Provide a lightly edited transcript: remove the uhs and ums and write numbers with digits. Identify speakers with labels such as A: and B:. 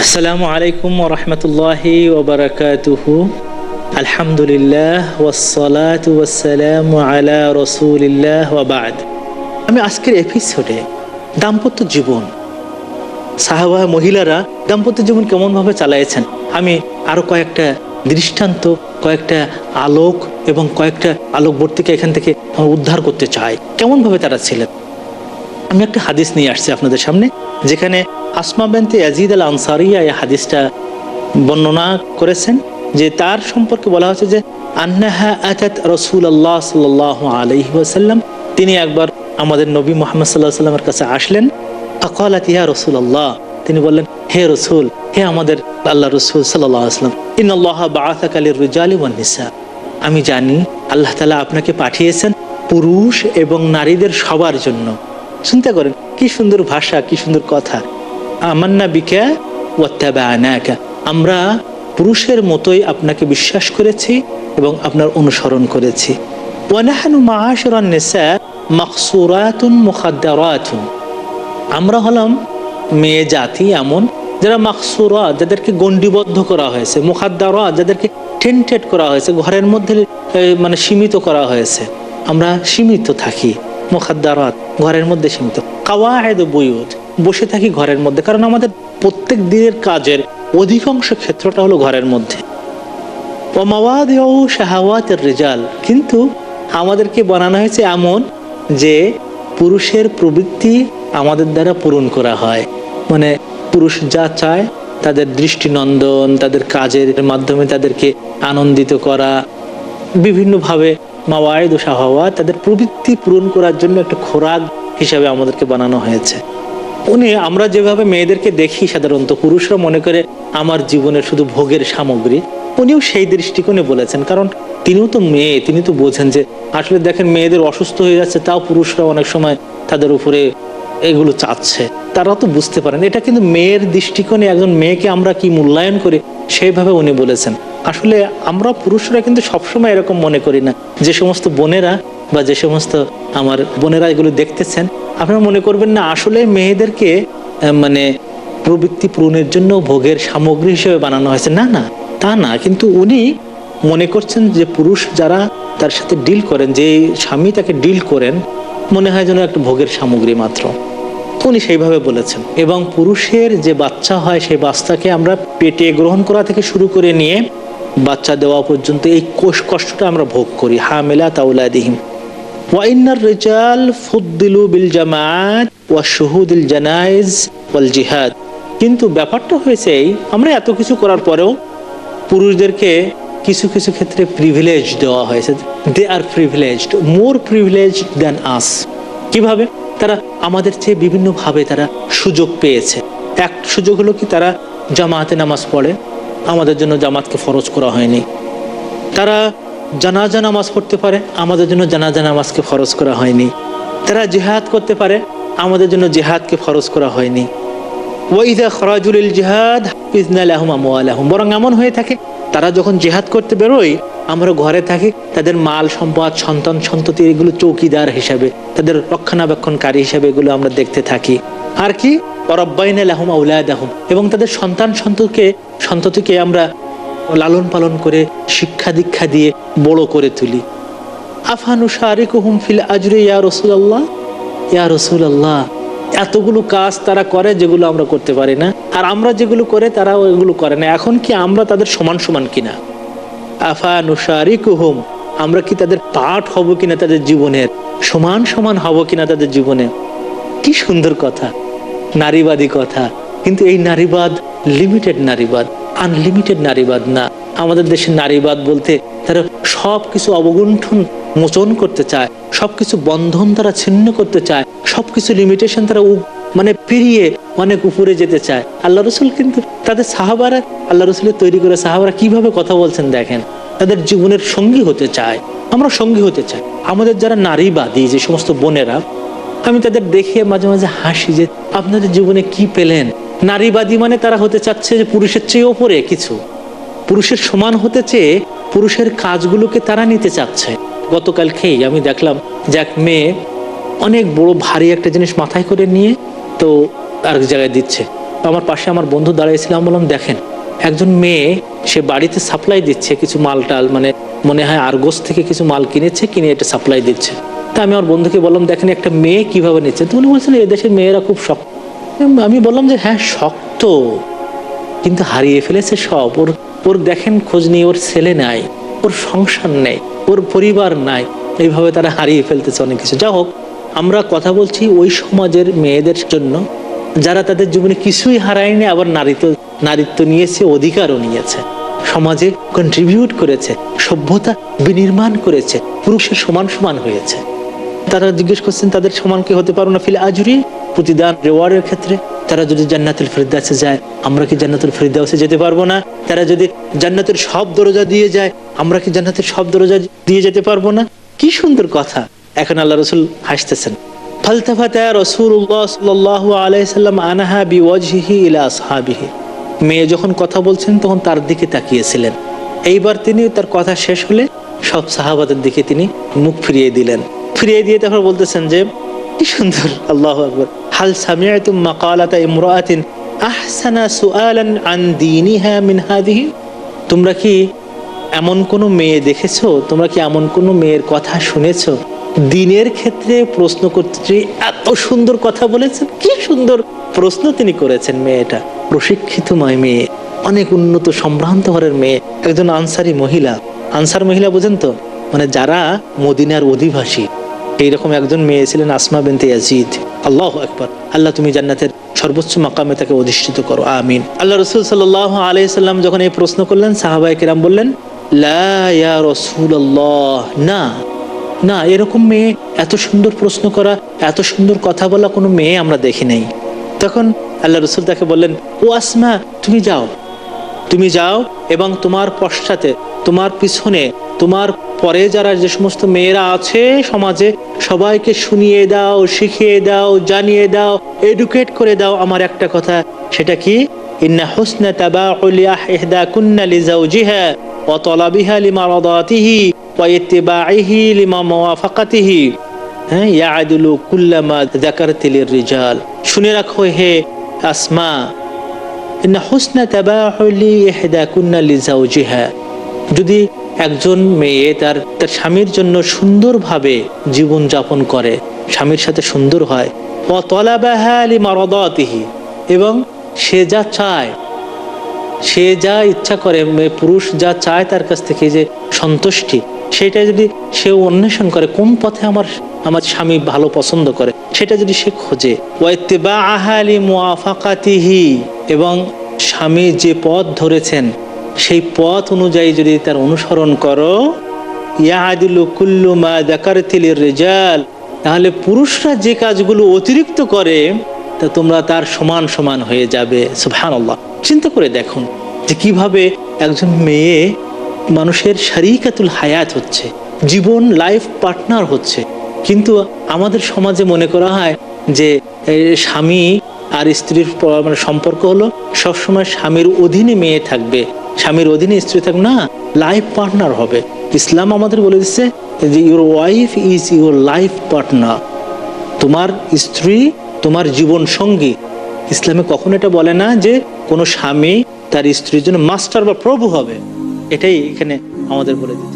A: আসসালামু আলাইকুম ওয়া রাহমাতুল্লাহি ওয়া বারাকাতুহু। আলহামদুলিল্লাহ ওয়াসসালাতু ওয়াসসালামু আলা রাসূলিল্লাহ ওয়া বা'দ। আমি আজকের এপিসোডে দাম্পত্য জীবন, সাহাবা মহিলারা দাম্পত্য জীবন কেমনভাবে চালাইছেন, আমি আরো কয়েকটা দৃষ্টান্ত, কয়েকটা আলোক এবং কয়েকটা আলোকবর্তিকা এখান থেকে উদ্ধার করতে চাই, কেমনভাবে তারা ছিলেন। আমি একটা হাদিস নিয়ে আসছি আপনাদের সামনে, যেখানে আসমা বিনতে ইয়াজিদ আল আনসারিয়া এই হাদিসটা বর্ণনা করেছেন, যে তার সম্পর্কে বলা হচ্ছে যে আন্নাহা আতাত রাসূলুল্লাহ সাল্লাল্লাহু আলাইহি ওয়াসাল্লাম, তিনি একবার আমাদের নবী মুহাম্মদ সাল্লাল্লাহু আলাইহি ওয়াসাল্লামের কাছে আসলেন। ফাকালাত ইয়া রাসূলুল্লাহ, তিনি বললেন, হে রাসূল, হে আমাদের আল্লাহর রাসূল সাল্লাল্লাহু আলাইহি ওয়াসাল্লাম, ইন্নাল্লাহা বাআসাকা লির-রিজালি ওয়ান-নিসা, আমি জানি আল্লাহ তাআলা আপনাকে পাঠিয়েছেন পুরুষ এবং নারীদের সবার জন্য। চিন্তা করেন কি সুন্দর ভাষা, কি সুন্দর কথা। আমান্না বিকা ওয়াত্তাবা'নাকা, আমরা পুরুষের মতোই আপনাকে বিশ্বাস করেছি এবং আপনার অনুসরণ করেছি। ওয়া নাহনু মা'আশিরান নিসা মাকসুরাতুন মুখাদ্দারাতুন, আমরা হলাম মেয়ে জাতি এমন যারা মাকসুরাত, যাদেরকে গণ্ডিবদ্ধ করা হয়েছে, মুখাদ্দারাত, যাদেরকে টেন্টেড করা হয়েছে, ঘরের মধ্যে মানে সীমিত করা হয়েছে। আমরা সীমিত থাকি, মুখাদ্দারাত, ঘরের মধ্যে সীমিত। কাওয়ায়েদ বুয়ুত, বসে থাকি ঘরের মধ্যে, কারণ আমাদের প্রত্যেক দিনের কাজের অধিকাংশ ক্ষেত্রটা হলো ঘরের মধ্যে। ওয়া মাওয়াদিউ শাহাওয়াতির রিজাল, কিন্তু আমাদেরকে বানানো হয়েছে এমন যে পুরুষের প্রবৃত্তি আমাদের দ্বারা পূরণ করা হয়। মানে পুরুষ যা চায়, তাদের দৃষ্টিনন্দন, তাদের কাজের মাধ্যমে তাদেরকে আনন্দিত করা, বিভিন্নভাবে মাওয়াইদ ও শাহাওয়াত, তাদের প্রবৃত্তি পূরণ করার জন্য একটা খোরাক হিসাবে আমাদেরকে বানানো হয়েছে। আমরা যেভাবে মেয়েদেরকে দেখি, সাধারণত পুরুষরা মনে করে আমার জীবনের শুধু ভোগের সামগ্রী, উনিও সেই দৃষ্টিকোণে বলেছেন, কারণ তিনিও তো মেয়ে, তিনি তো বোঝেন যে আসলে দেখেন মেয়েদের অসুস্থ হয়ে যাচ্ছে, তাও পুরুষরা অনেক সময় তাদের উপরে এগুলো চাচ্ছে, তারা তো বুঝতে পারেন। এটা কিন্তু মেয়ের দৃষ্টিকোণে একজন মেয়েকে আমরা কি মূল্যায়ন করি, সেইভাবে উনি বলেছেন। আসলে আমরা পুরুষরা কিন্তু সবসময় এরকম মনে করি না। যে সমস্ত বোনেরা বা যে সমস্ত আমার বোনেরা এগুলো দেখতেছেন, আপনারা মনে করবেন না আসলে মেয়েদেরকে মানে প্রবৃত্তি পূরণের জন্য ভোগের সামগ্রী হিসেবে বানানো হয়েছে, না না, তা না। কিন্তু উনি মনে করছেন যে পুরুষ যারা তার সাথে ডিল করেন, যে স্বামী তাকে ডিল করেন, মনে হয় যেন একটা ভোগের সামগ্রী মাত্র। উনি সেইভাবে বলেছেন। এবং পুরুষের যে বাচ্চা হয়, সেই বাচ্চাকে আমরা পেটে গ্রহণ করা থেকে শুরু করে নিয়ে বাচ্চা দেওয়া পর্যন্ত এই কষ্টটা আমরা ভোগ করি। হামিলা তাওলাদিহিম ওয়া ইন্নার রিজাল ফুদ্দিলু বিল জামাআত ওয়া শুহুদিল জানাইজ ওয়াল জিহাদ, কিন্তু ব্যাপারটা হয়েছে এই, আমরা এত কিছু করার পরেও পুরুষদেরকে কিছু কিছু ক্ষেত্রে প্রিভিলেজ দেওয়া হয়েছে। দে আর প্রিভিলেজড, মোর প্রিভিলেজড দ্যান আস। কিভাবে? তারা আমাদের চেয়ে বিভিন্নভাবে তারা সুযোগ পেয়েছে। এক সুযোগ হলো কি, তারা জামাতে নামাজ পড়ে, আমাদের জন্য জামাতকে ফরজ করা হয়নি। তারা জানাজা নামাজ পড়তে পারে, আমাদের জন্য জানাজা নামাজকে ফরজ করা হয়নি। তারা জিহাদ করতে পারে, আমাদের জন্য জিহাদকে ফরজ করা হয়নি। ওয়াইদা খরাজু লিল জিহাদ হাফিজনা লাহুম আমওয়ালাহুম, বরং এমন হয়ে থাকে তারা যখন জিহাদ করতে বেরোয়, আমরা ঘরে থাকি তাদের মাল সম্পদ, সন্তান সন্ততি, এগুলো চৌকিদার হিসাবে, তাদের রক্ষণাবেক্ষণকারী হিসাবে এগুলো আমরা দেখতে থাকি। আর কি, ওয়ারাব্বাইনা লাহুম আওলাদাহুম, এবং তাদের সন্তান সন্ততিকে আমরা লালন পালন করে শিক্ষা দীক্ষা দিয়ে বড় করে তুলি। আফানুশারিকুহুম ফিল আজরি ইয়া রাসূলুল্লাহ, ইয়া রাসূলুল্লাহ, এতগুলো কাজ তারা করে যেগুলো আমরা করতে পারি না, আর আমরা যেগুলো করে তারা ওইগুলো করে না। এখন কি আমরা তাদের সমান সমান কিনা? আফানুশারিকুহুম, আমরা কি তাদের পার্ট হব কিনা, তাদের জীবনের সমান সমান হব কিনা তাদের জীবনে? কি সুন্দর কথা, নারীবাদী কথা। কিন্তু এই নারীবাদ লিমিটেড নারীবাদ, আনলিমিটেড নারীবাদ না। আমাদের দেশে নারীবাদ বলতে তারা সবকিছু অবগুণ্ঠন মোচন করতে চায়, সবকিছু বন্ধন তারা ছিন্ন করতে চায়, সবকিছু লিমিটেশন তারা মানে পেরিয়ে অনেক উপরে যেতে চায়। আল্লাহ রসুল কিন্তু তাদের সাহাবারা, আল্লাহ রসুলের তৈরি করে সাহাবারা কিভাবে কথা বলছেন দেখেন। তাদের জীবনের সঙ্গী হতে চায়, আমরা সঙ্গী হতে চাই। আমাদের যারা নারীবাদী যে সমস্ত বোনেরা, আমি তাদের দেখে মাঝে মাঝে হাসি যে আপনাদের জীবনে কি পেলেন। নারীবাদী মানে তারা হতে চাচ্ছে যে পুরুষের চেয়ে ওপরে কিছু, পুরুষের সমান হতে চেয়ে পুরুষের কাজগুলোকে তারা নিতে চাচ্ছে। গতকালকেই আমি দেখলাম যে এক মেয়ে অনেক বড় ভারী একটা জিনিস মাথায় করে নিয়ে তো আরেক জায়গায় দিচ্ছে, আমার পাশে আমার বন্ধু দাঁড়িয়েছিলাম, বললাম দেখেন একজন মেয়ে সে বাড়িতে সাপ্লাই দিচ্ছে কিছু মাল টাল, মানে মনে হয় আরগোস থেকে কিছু মাল কিনেছে, কিনে এটা সাপ্লাই দিচ্ছে। তা আমি আমার বন্ধুকে বললাম দেখেন একটা মেয়ে কিভাবে নিচ্ছে। তো উনি বলছেন এদেশের মেয়েরা খুব শক্ত। আমি বললাম যে হ্যাঁ শক্ত, কিন্তু হারিয়ে ফেলেছে সব। ওর ওর দেখেন খোঁজ নেই, ওর ছেলে নাই, ওর সংসার নেই, ওর পরিবার নাই, এইভাবে তারা হারিয়ে ফেলতেছে অনেক কিছু। যা হোক, আমরা কথা বলছি ওই সমাজের মেয়েদের জন্য যারা তাদের জীবনে কিছুই হারায়নি, আবার নারীত্ব নিয়েছে, অধিকারও নিয়েছে, সমাজে কন্ট্রিবিউট করেছে, সভ্যতা বিনির্মাণ করেছে, পুরুষের সমান সমান হয়েছে। তারা জিজ্ঞেস করছেন তাদের সমান কি হতে পারো না ফিল আজরি, প্রতিদান রেওয়ার্ডের ক্ষেত্রে? তারা যদি জান্নাতুল ফিরদাউসে যায়, আমরা কি জান্নাতুল ফিরদাউসে যেতে পারবো না? তারা যদি জান্নাতের সব দরজা দিয়ে যায়, আমরা কি জান্নাতের সব দরজা দিয়ে যেতে পারবো না? কি সুন্দর কথা। এখন আল্লাহ রাসূল হাসতেছেন। ফালতাফাতা রাসূলুল্লাহ সাল্লাল্লাহু আলাইহি সাল্লাম আনহা বিওয়াজহিহি ইলা আসহাবিহি। মেয়ে যখন কথা বলছেন তখন তার দিকে তাকিয়েছিলেন। এইবার তিনি তার কথা শেষ হলে সব সাহাবাদের দিকে তিনি মুখ ফিরিয়ে দিলেন। ফিরিয়ে দিয়ে তারপর বলতেছেন যে কি সুন্দর, আল্লাহু আকবার। হাল সামিআতুম মাকালাতা ইমরাআতিন আহসানা সুআলান আন দীনিহা মিন হাদিহি। তোমরা কি এমন কোনো মেয়ে দেখেছো, তোমরা কি এমন কোনো মেয়ের কথা শুনেছো দিনের ক্ষেত্রে প্রশ্ন করতে এত সুন্দর কথা বলেছেন? কি সুন্দর প্রশ্ন তিনি করেছেন। মেয়েটা প্রশিক্ষিতময় মেয়ে, অনেক উন্নত সম্ভ্রান্ত ঘরের মেয়ে, একজন আনসারি মহিলা। আনসার মহিলা বুঝেন তো, মানে যারা মদিনার অধিবাসী, এইরকম একজন মেয়ে ছিলেন আসমা বিনতে ইয়াজিদ। আল্লাহু আকবার। আল্লাহ তুমি জান্নাতের সর্বোচ্চ মাকামে তাকে অধিষ্ঠিত করো, আমিন। আল্লাহ রাসূল সাল্লাল্লাহু আলাইহি সাল্লাম যখন এই প্রশ্ন করলেন, সাহাবায়ে কেরাম বললেন লা ইয়া রাসূলুল্লাহ, না না, এরকম মেয়ে এত সুন্দর প্রশ্ন করা, এত সুন্দর কথা বলা কোনো মেয়ে আমরা দেখি নাই। তখন আল্লাহ রাসূল তাকে বললেন, ও আসমা, তুমি যাও এবং তোমার পশ্চাতে, তোমার পিছনে, তোমার পরে যারা যে সমস্ত মেয়েরা আছে সমাজে, সবাইকে শুনিয়ে দাও, শিখিয়ে দাও, জানিয়ে দাও, এডুকেট করে দাও আমার একটা কথা। সেটা কি? ইন্না হুসনা তাবাউলি ইহদাকুন্না লিজাওজিহা ওয়া তালাবিহা লিমারাদাতিহি ওয়া ইত্তিবাইহি লিমা মুওয়াফাকাতিহি ইয়াদুলু কুল্লামা যাকারতি লিররিজাল। শুনে রাখো হে আসমা, ইন্না হুসনা তাবাউলি ইহদাকুন্না লিজাওজিহা, যদি একজন মেয়ে তার স্বামীর জন্য সুন্দরভাবে জীবন যাপন করে, স্বামীর সাথে সুন্দর হয়, ওয়া তালাবাহা লিমারাদাতিহি, এবং সে যা চায়, সে যা ইচ্ছা করে, পুরুষ যা চায় তার কাছ থেকে যে সন্তুষ্টি, সেটা যদি সে অন্বেষণ করে, কোন পথে আমার স্বামী ভালো পছন্দ করে, সেটা যদি সে খোঁজে, ওয়া ইত্তিবাআহা লিমুওয়াফাকাতিহি, এবং স্বামী যে পথ ধরেছেন সেই পথ অনুযায়ী যদি তার অনুসরণ করো, ইয়াদিলু কুল্লু মা যাকারতি লিররিজাল, তাহলে পুরুষরা যে কাজগুলো অতিরিক্ত করে তা তোমরা তার সমান সমান হয়ে যাবে। সুবহানাল্লাহ। চিন্তা করে দেখুন যে কিভাবে একজন মেয়ে মানুষের শারীকাতুল হায়াত হচ্ছে, জীবন লাইফ পার্টনার হচ্ছে। কিন্তু আমাদের সমাজে মনে করা হয় যে স্বামী আর স্ত্রীর মানে সম্পর্ক হলো সবসময় স্বামীর অধীনে মেয়ে থাকবে, স্বামীর অধীনে স্ত্রী থাকবে না, লাইফ পার্টনার হবে। ইসলাম আমাদের বলে দিচ্ছে যে your wife is your life partner, তোমার স্ত্রী তোমার জীবন সঙ্গী। ইসলামে কখনো এটা বলে না যে কোনো স্বামী তার স্ত্রীর জন্য মাস্টার বা প্রভু হবে, এটাই এখানে আমাদের বলে দিচ্ছে।